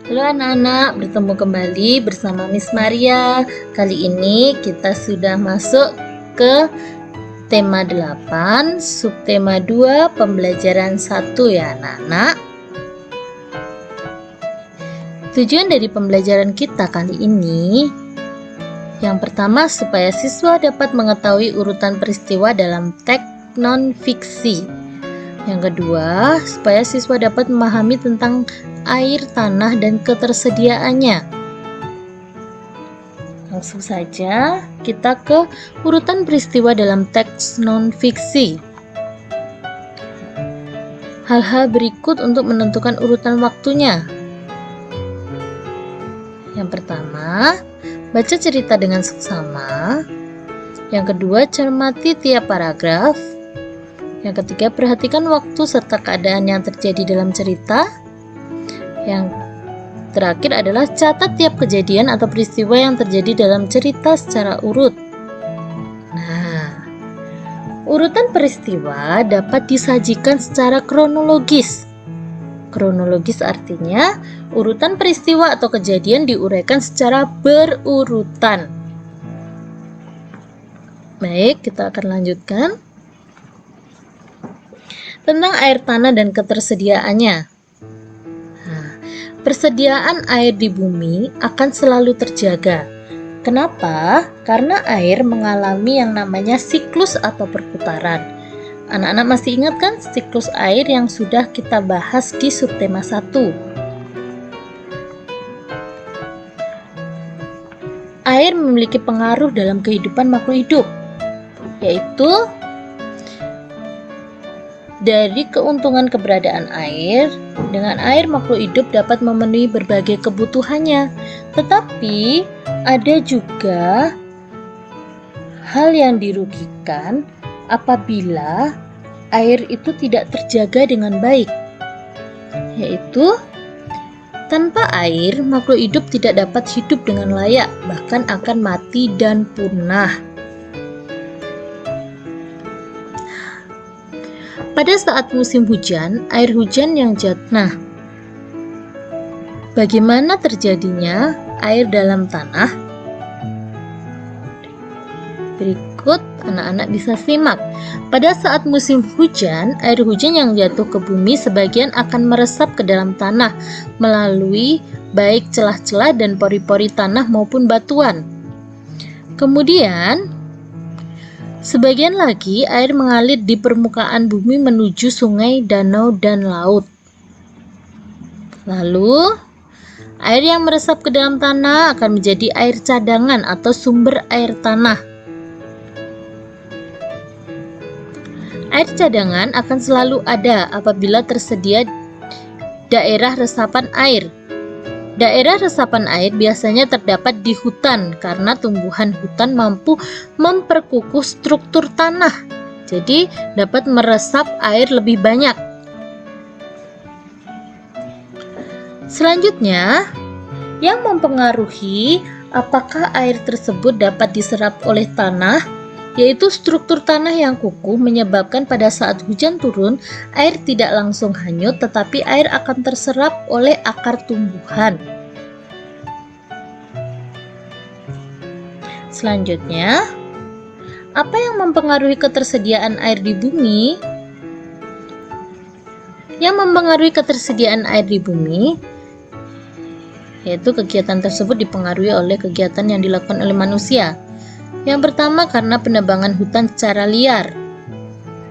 Halo anak-anak, bertemu kembali bersama Miss Maria. Kali ini kita sudah masuk ke tema 8, subtema 2, pembelajaran 1 ya anak-anak. Tujuan dari pembelajaran kita kali ini, yang pertama supaya siswa dapat mengetahui urutan peristiwa dalam teks non-fiksi. Yang kedua, supaya siswa dapat memahami tentang air, tanah, dan ketersediaannya. Langsung saja kita ke urutan peristiwa dalam teks non-fiksi. Hal-hal berikut untuk menentukan urutan waktunya. Yang pertama, baca cerita dengan seksama. Yang kedua, cermati tiap paragraf. Yang ketiga, perhatikan waktu serta keadaan yang terjadi dalam cerita. Yang terakhir adalah catat tiap kejadian atau peristiwa yang terjadi dalam cerita secara urut. Nah, urutan peristiwa dapat disajikan secara kronologis. Kronologis artinya urutan peristiwa atau kejadian diuraikan secara berurutan. Baik, kita akan lanjutkan tentang air, tanah, dan ketersediaannya. Persediaan air di bumi akan selalu terjaga. Kenapa? Karena air mengalami yang namanya siklus atau perputaran. Anak-anak masih ingat kan siklus air yang sudah kita bahas di subtema 1? Air memiliki pengaruh dalam kehidupan makhluk hidup, yaitu dari keuntungan keberadaan air. Dengan air makhluk hidup dapat memenuhi berbagai kebutuhannya. Tetapi ada juga hal yang dirugikan apabila air itu tidak terjaga dengan baik, yaitu tanpa air makhluk hidup tidak dapat hidup dengan layak, bahkan akan mati dan punah. Pada saat musim hujan, air hujan yang jatuh. Nah, bagaimana terjadinya air dalam tanah? Berikut anak-anak bisa simak. Pada saat musim hujan, air hujan yang jatuh ke bumi sebagian akan meresap ke dalam tanah melalui baik celah-celah dan pori-pori tanah maupun batuan. Kemudian sebagian lagi air mengalir di permukaan bumi menuju sungai, danau, dan laut. Lalu, air yang meresap ke dalam tanah akan menjadi air cadangan atau sumber air tanah. Air cadangan akan selalu ada apabila tersedia daerah resapan air. Daerah resapan air biasanya terdapat di hutan karena tumbuhan hutan mampu memperkukuh struktur tanah, jadi dapat meresap air lebih banyak. Selanjutnya, yang mempengaruhi apakah air tersebut dapat diserap oleh tanah, yaitu struktur tanah yang kukuh menyebabkan pada saat hujan turun, air tidak langsung hanyut tetapi air akan terserap oleh akar tumbuhan. Selanjutnya, apa yang mempengaruhi ketersediaan air di bumi? Yang mempengaruhi ketersediaan air di bumi, yaitu kegiatan tersebut dipengaruhi oleh kegiatan yang dilakukan oleh manusia. Yang pertama karena penebangan hutan secara liar,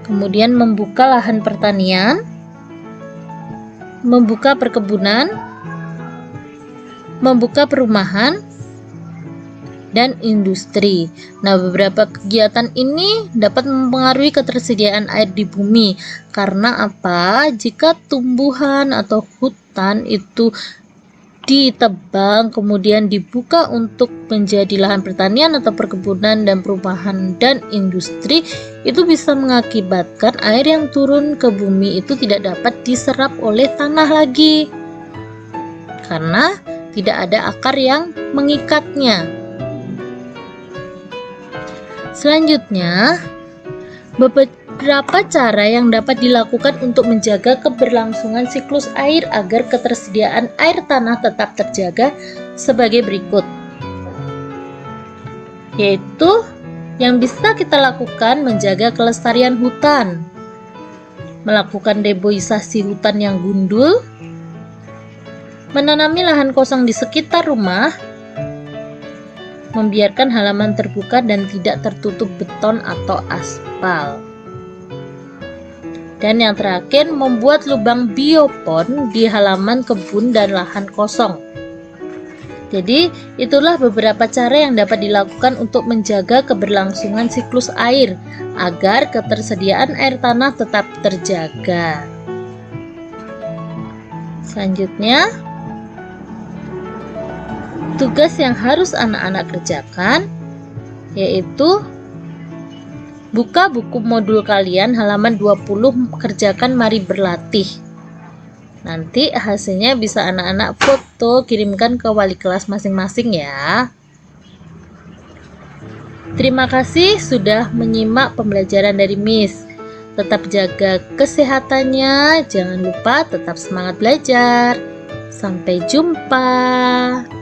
kemudian membuka lahan pertanian, membuka perkebunan, membuka perumahan, dan industri. Nah, beberapa kegiatan ini dapat mempengaruhi ketersediaan air di bumi. Karena apa? Jika tumbuhan atau hutan itu ditebang kemudian dibuka untuk menjadi lahan pertanian atau perkebunan dan perumahan dan industri, itu bisa mengakibatkan air yang turun ke bumi itu tidak dapat diserap oleh tanah lagi karena tidak ada akar yang mengikatnya. Selanjutnya, Beberapa cara yang dapat dilakukan untuk menjaga keberlangsungan siklus air agar ketersediaan air tanah tetap terjaga sebagai berikut. Yaitu yang bisa kita lakukan menjaga kelestarian hutan, melakukan deboisasi hutan yang gundul, menanami lahan kosong di sekitar rumah, membiarkan halaman terbuka dan tidak tertutup beton atau aspal. Dan yang terakhir, membuat lubang biopon di halaman kebun dan lahan kosong. Jadi, itulah beberapa cara yang dapat dilakukan untuk menjaga keberlangsungan siklus air agar ketersediaan air tanah tetap terjaga. Selanjutnya, tugas yang harus anak-anak kerjakan yaitu buka buku modul kalian halaman 20, kerjakan mari berlatih. Nanti hasilnya bisa anak-anak foto, kirimkan ke wali kelas masing-masing ya. Terima kasih sudah menyimak pembelajaran dari Miss. Tetap jaga kesehatannya, jangan lupa tetap semangat belajar. Sampai jumpa.